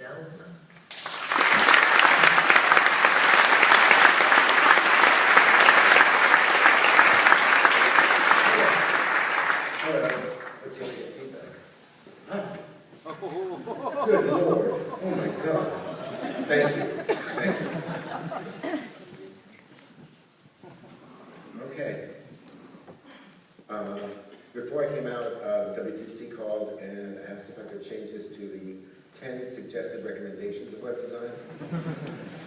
Zeldman. Let's hear your feedback. Good Lord. Oh my God. Thank you. Thank you. Okay. Before I came out, WTC called and asked if I could change this to the 10 suggested recommendations of web design.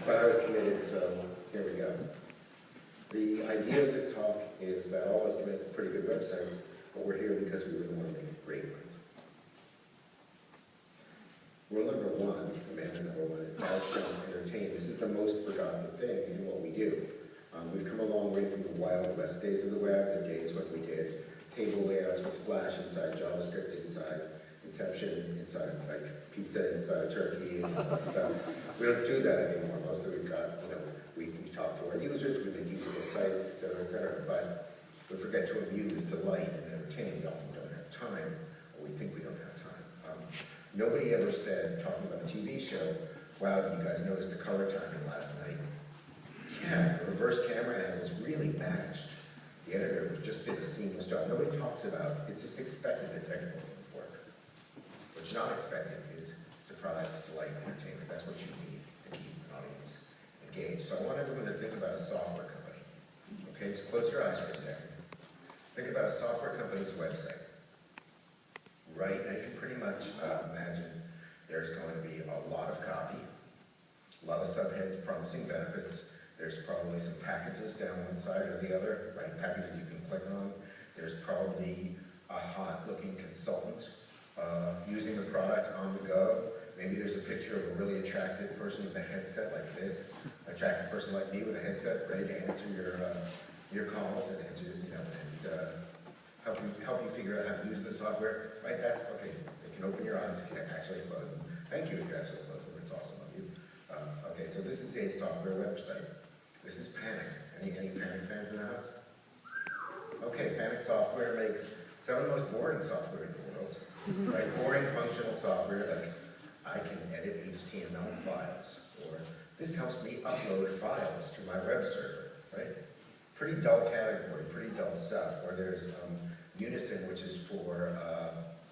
But I was committed, so here we go. The idea of this talk is that all of us make pretty good websites, but we're here because we really want to make great ones. Rule number one, commandment number one, is thou shalt entertain. This is the most forgotten thing in what we do. We've come a long way from the Wild West days of the web, the days when we did table layouts with Flash inside JavaScript, inside Inception, inside like pizza, inside a turkey, and all that stuff. We don't do that anymore. Mostly we've got, we talk to our users, we make usable sites, et cetera, but we forget to amuse, delight, and entertain. We often don't have time, or we think we don't have time. Nobody ever said, talking about a TV show, wow, did you guys notice the color timing last night? Yeah, the reverse camera angles really matched. The editor just did a seamless job. Nobody talks about, it's just expected that technical things work. What's not expected is surprise, delight, entertainment. That's what you need to keep an audience engaged. So I want everyone to think about a software company. Okay, just close your eyes for a second. Think about a software company's website. Right, and you can pretty much imagine there's going to be a lot of copy, a lot of subheads promising benefits. There's probably some packages down one side or the other, right? Packages you can click on. There's probably a hot-looking consultant using the product on the go. Maybe there's a picture of a really attractive person with a headset like this, an attractive person like me with a headset ready to answer your calls and answer, help you figure out how to use the software. Right? That's okay. You can open your eyes if you can actually close them. Thank you if you actually close them. It's awesome of you. Okay, so this is a software website. This is Panic. Any Panic fans in the house? Okay, Panic software makes some of the most boring software in the world. Right? Boring functional software like I can edit HTML files, or this helps me upload files to my web server. Right? Pretty dull category, pretty dull stuff. Or there's Unison, which is for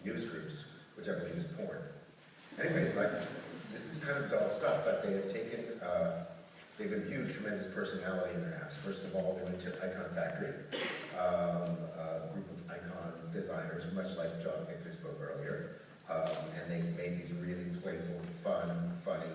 news groups, which I believe is porn. Anyway, this is kind of dull stuff, but they have taken, they've imbued tremendous personality in their apps. First of all, they went to Icon Factory, a group of icon designers, much like John Hicks spoke earlier, and they made these really playful, fun, funny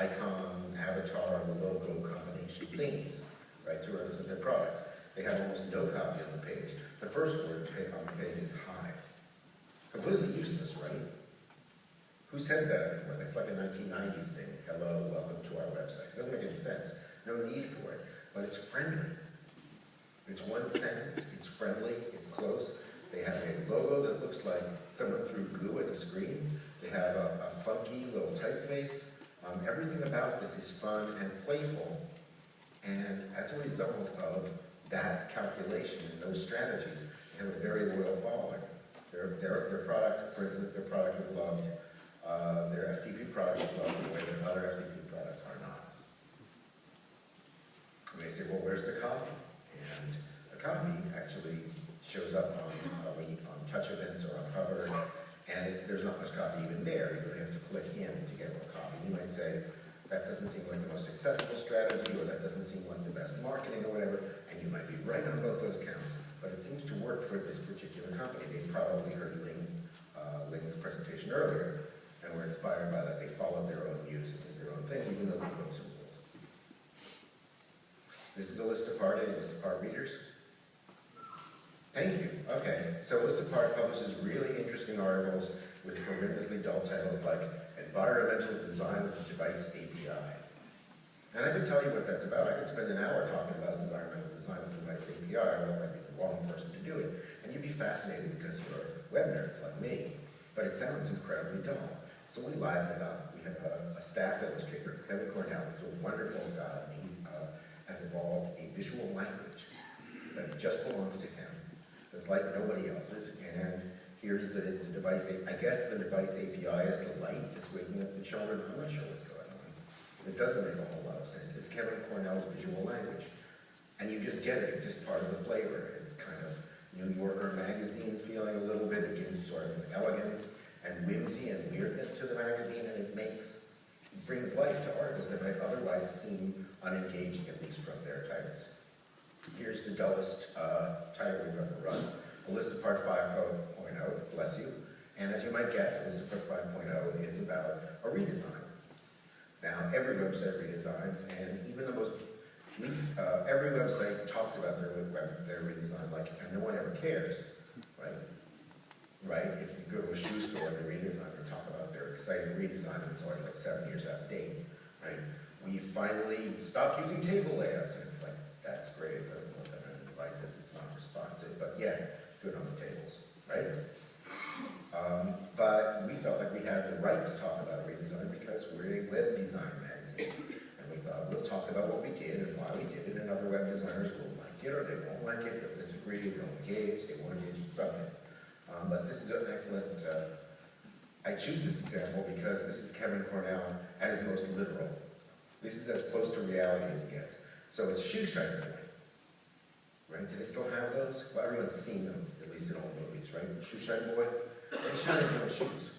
icon, avatar, logo combination themes, right, to represent their products. They have almost no copy on the page. The first word on the page is hi. Completely useless, right? Who says that anymore? That's like a 1990s thing. Hello, welcome to our website. It doesn't make any sense. No need for it. But it's friendly. It's one sentence. It's friendly. It's close. They have a logo that looks like someone threw glue at the screen. They have a funky little typeface. Everything about this is fun and playful. And as a result of that calculation and those strategies, they have a very loyal following. Their product, for instance, their product is loved. Their FTP product is loved in a way that other FTP products are not. You may say, well, where's the copy? And the copy actually shows up on touch events or on hover, and there's not much copy even there. You really have to click in to get more copy. You might say, that doesn't seem like the most accessible strategy, or that doesn't seem like the best marketing or whatever, and you might be right on both those counts. But it seems to work for this particular company. They probably heard Ling's presentation earlier, and were inspired by that. They followed their own muse and did their own thing, even though they wrote some rules. This is a list apart. Any list apart readers? Thank you. Okay, so List Apart publishes really interesting articles with horrendously dull titles like Environmental Design with Device API. And I can tell you what that's about. I could spend an hour talking about environmental design with device API, or I might be the wrong person to do it. And you'd be fascinated because you're web nerds like me. But it sounds incredibly dull. So we liven it up. We have a staff illustrator, Kevin Cornell, who's a wonderful guy. He has evolved a visual language that just belongs to him. That's like nobody else's. And Here's the device, I guess the device API is the light that's waking up the children. I'm not sure what's going on. It doesn't make a whole lot of sense. It's Kevin Cornell's visual language. And you just get it, it's just part of the flavor. It's kind of New Yorker magazine feeling a little bit. It gives sort of elegance and whimsy and weirdness to the magazine, and it brings life to artists that might otherwise seem unengaging, at least from their titles. Here's the dullest title we've ever run. A list of Part 5.0, bless you. And as you might guess, a list of Part 5.0 is about a redesign. Now, every website redesigns, and even the most every website talks about their redesign, like, and no one ever cares, right? Right? If you go to a shoe store and they redesign, they talk about their exciting redesign, and it's always like 7 years out of date, right? We finally stopped using table layouts, and it's like, that's great, it doesn't look that many devices, it's not responsive, but yeah, good on the tables, right? But we felt like we had the right to talk about redesign because we're a web design magazine. And we thought, we'll talk about what we did and why we did it, and other web designers will like it or they won't like it, they'll disagree, they'll engage, they won't engage in something. But this is an excellent, I choose this example because this is Kevin Cornell at his most literal. This is as close to reality as it gets. So it's Shoe Shiner Boy, right? Do they still have those? Well, everyone's seen them, at least in old movies, right? Shoe Shiner Boy, they shine his own shoes.